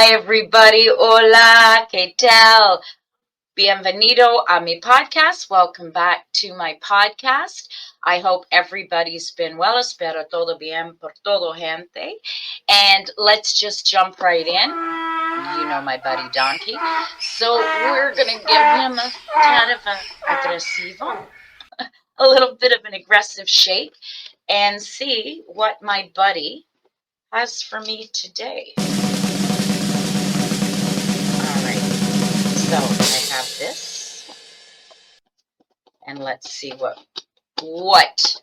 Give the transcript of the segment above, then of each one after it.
Hi, everybody. Hola, ¿qué tal? Bienvenido a mi podcast. Welcome back to my podcast. I hope everybody's been well. Espero todo bien por todo gente. And let's just jump right in. You know my buddy Donkey. So we're going to give him a kind of a aggressivo, a little bit of an aggressive shake, and see what my buddy has for me today. All right. So I have this, and let's see what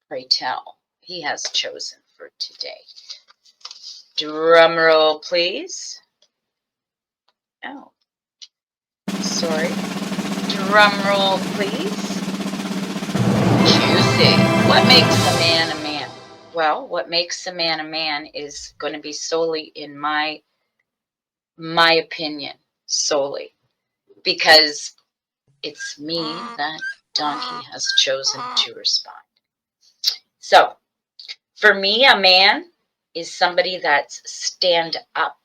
pray tell he has chosen for today. Drum roll, please. Oh, sorry. Drum roll, please. Juicy. What makes a man a man? Well, what makes a man is going to be solely in my opinion, solely because it's me that Donkey has chosen to respond. So, for me, a man is somebody that's stand up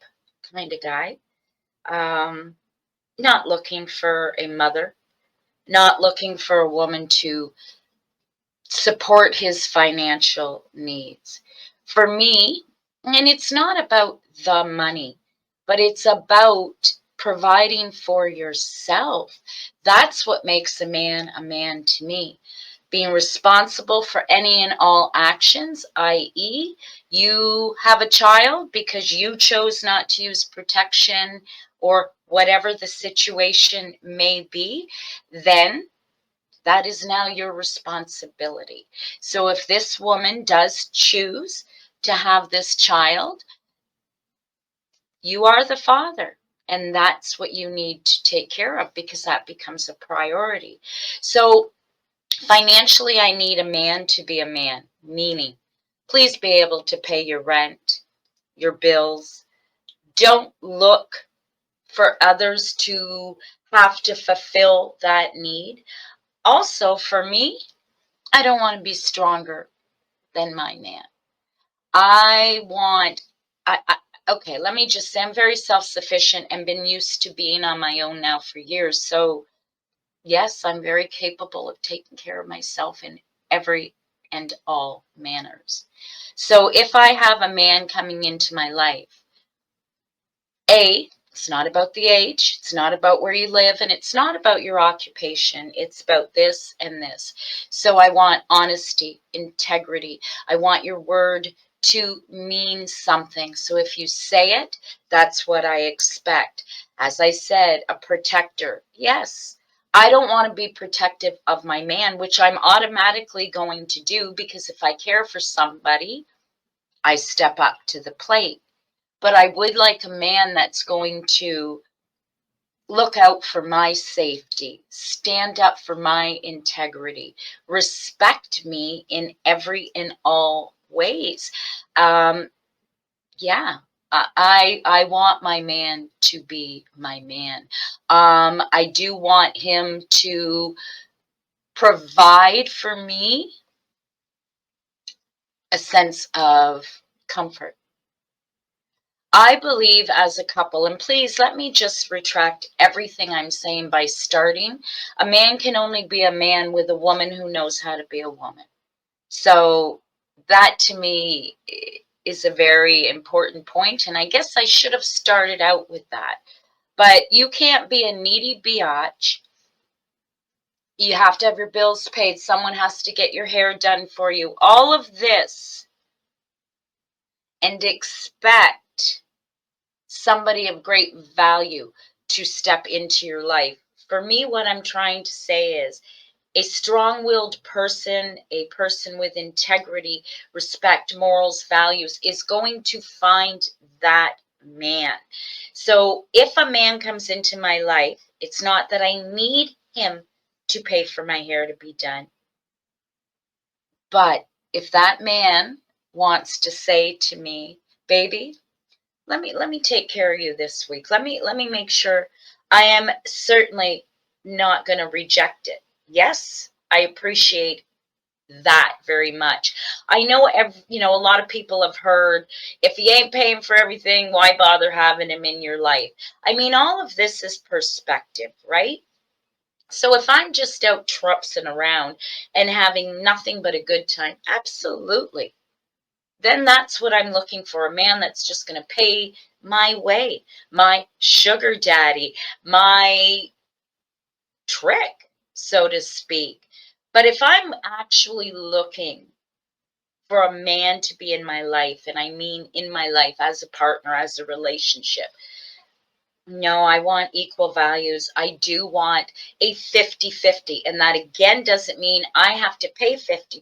kind of guy. Not looking for a mother, not looking for a woman to support his financial needs. For me, and it's not about the money, but it's about providing for yourself. That's what makes a man to me. Being responsible for any and all actions, i.e., you have a child because you chose not to use protection or whatever the situation may be, then that is now your responsibility. So if this woman does choose to have this child, you are the father. And that's what you need to take care of because that becomes a priority. So financially, I need a man to be a man, meaning please be able to pay your rent, your bills. Don't look for others to have to fulfill that need. Also, for me, I don't want to be stronger than my man. I want, okay, let me just say I'm very self-sufficient and been used to being on my own now for years. So, yes, I'm very capable of taking care of myself in every and all manners. So, if I have a man coming into my life, it's not about the age, it's not about where you live, and it's not about your occupation. It's about this and this. So I want honesty, integrity. I want your word to mean something. So if you say it, that's what I expect. As I said, a protector. Yes. I don't want to be protective of my man, which I'm automatically going to do because if I care for somebody, I step up to the plate. But I would like a man that's going to look out for my safety, stand up for my integrity, respect me in every and all ways. Um, yeah, I want my man to be my man. I do want him to provide for me a sense of comfort. I believe as a couple, and please let me just retract everything I'm saying by starting. A man can only be a man with a woman who knows how to be a woman. So that to me is a very important point, and I guess I should have started out with that. But you can't be a needy biatch. You have to have your bills paid. Someone has to get your hair done for you. All of this, and expect somebody of great value to step into your life. For me, what I'm trying to say is a strong-willed person, a person with integrity, respect, morals, values, is going to find that man. So if a man comes into my life, it's not that I need him to pay for my hair to be done. But if that man wants to say to me, baby, let me take care of you this week. Let me make sure. I am certainly not going to reject it. Yes, I appreciate that very much. I know, a lot of people have heard, if he ain't paying for everything, why bother having him in your life? I mean, all of this is perspective, right? So if I'm just out trupsing around and having nothing but a good time, absolutely. Then that's what I'm looking for, a man that's just going to pay my way, my sugar daddy, my trick, so to speak. But if I'm actually looking for a man to be in my life, and I mean in my life as a partner, as a relationship, no, I want equal values. I do want a 50-50. And that again doesn't mean I have to pay 50%.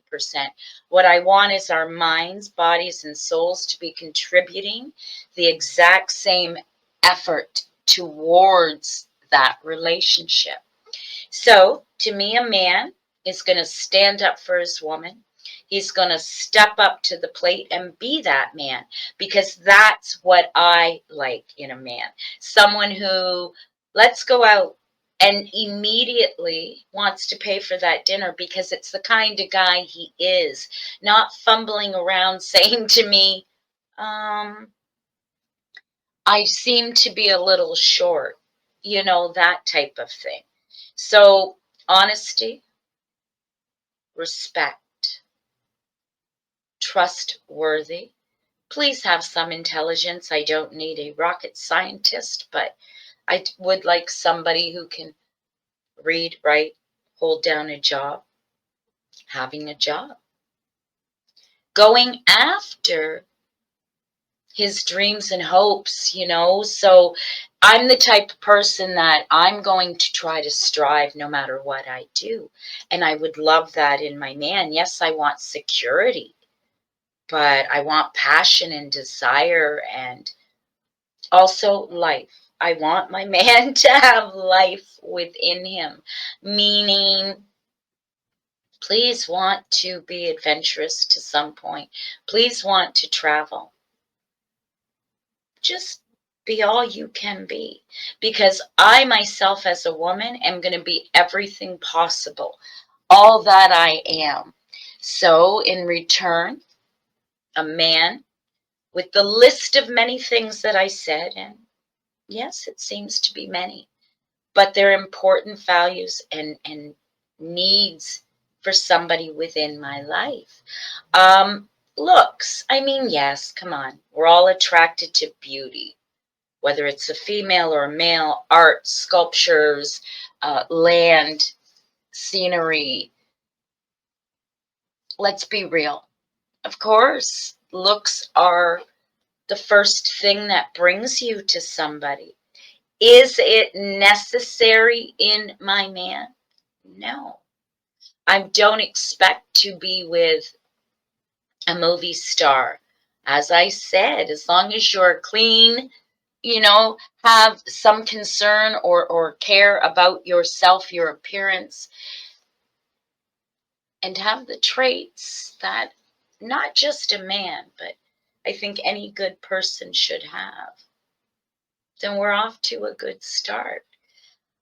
What I want is our minds, bodies, and souls to be contributing the exact same effort towards that relationship. So, to me, a man is going to stand up for his woman. He's going to step up to the plate and be that man, because that's what I like in a man. Someone who, let's go out, and immediately wants to pay for that dinner because it's the kind of guy he is, not fumbling around saying to me, I seem to be a little short, that type of thing. So, honesty, respect, trustworthy. Please have some intelligence. I don't need a rocket scientist, but I would like somebody who can read, write, hold down a job, having a job, going after his dreams and hopes. So I'm the type of person that I'm going to try to strive no matter what I do. And I would love that in my man. Yes, I want security, but I want passion and desire, and also life. I want my man to have life within him, meaning, please want to be adventurous to some point. Please want to travel. Just be all you can be, because I myself as a woman am going to be everything possible, all that I am. So in return, a man with the list of many things that I said, and yes, it seems to be many, but they're important values and needs for somebody within my life. Looks, I mean, yes, come on, we're all attracted to beauty, whether it's a female or a male, art, sculptures, land, scenery. Let's be real. Of course, looks are the first thing that brings you to somebody. Is it necessary in my man? No. I don't expect to be with a movie star. As I said, as long as you're clean, have some concern or care about yourself, your appearance, and have the traits that not just a man, but I think any good person should have, then we're off to a good start.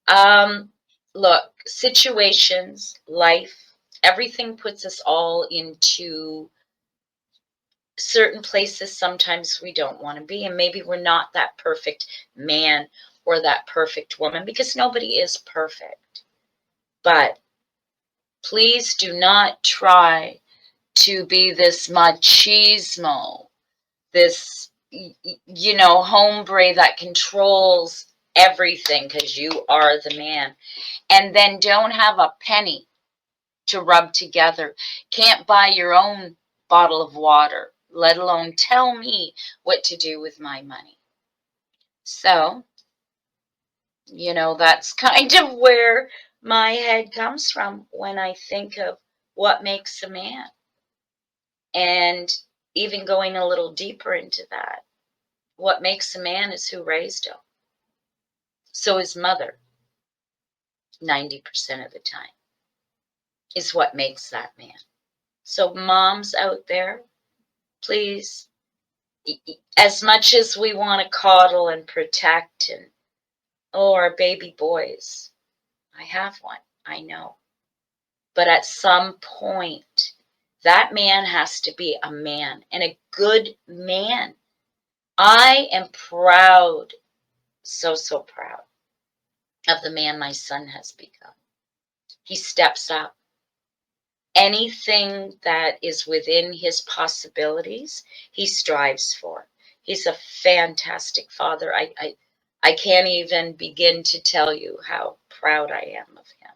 Um, Look, situations, life, everything puts us all into certain places sometimes we don't want to be, and maybe we're not that perfect man or that perfect woman, because nobody is perfect. But please do not try to be this machismo, this hombre that controls everything because you are the man, and then don't have a penny to rub together, can't buy your own bottle of water, let alone tell me what to do with my money. So, that's kind of where my head comes from when I think of what makes a man. And even going a little deeper into that, what makes a man is who raised him. So his mother, 90% of the time, is what makes that man. So moms out there, please, as much as we want to coddle and protect, and our baby boys, I have one, I know, But at some point, that man has to be a man, and a good man. I am proud, so proud of the man my son has become. He steps up. Anything that is within his possibilities, he strives for. He's a fantastic father. I can't even begin to tell you how proud I am of him.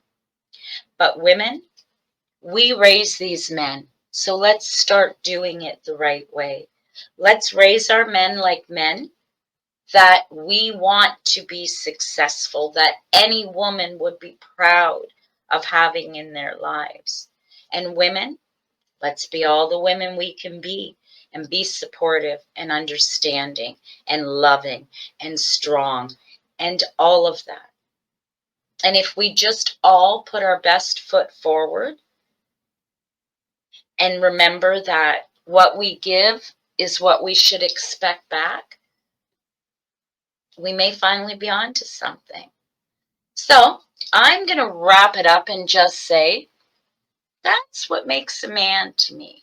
But women, we raise these men, so let's start doing it the right way. Let's raise our men like men that we want to be successful, that any woman would be proud of having in their lives. And women, let's be all the women we can be and be supportive and understanding and loving and strong and all of that. And if we just all put our best foot forward and remember that what we give is what we should expect back, we may finally be on to something. So I'm going to wrap it up and just say, that's what makes a man to me.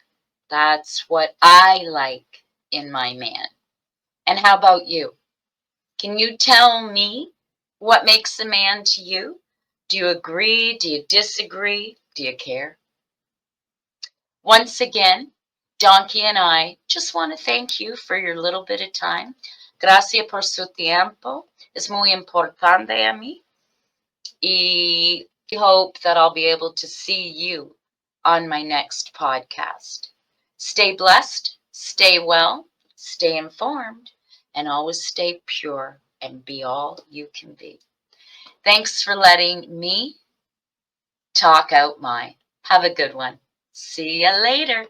That's what I like in my man. And how about you? Can you tell me what makes a man to you? Do you agree? Do you disagree? Do you care? Once again, Donkey and I just want to thank you for your little bit of time. Gracias por su tiempo. Es muy importante a mí. Y hope that I'll be able to see you on my next podcast. Stay blessed, stay well, stay informed, and always stay pure and be all you can be. Thanks for letting me talk out mine. Have a good one. See you later.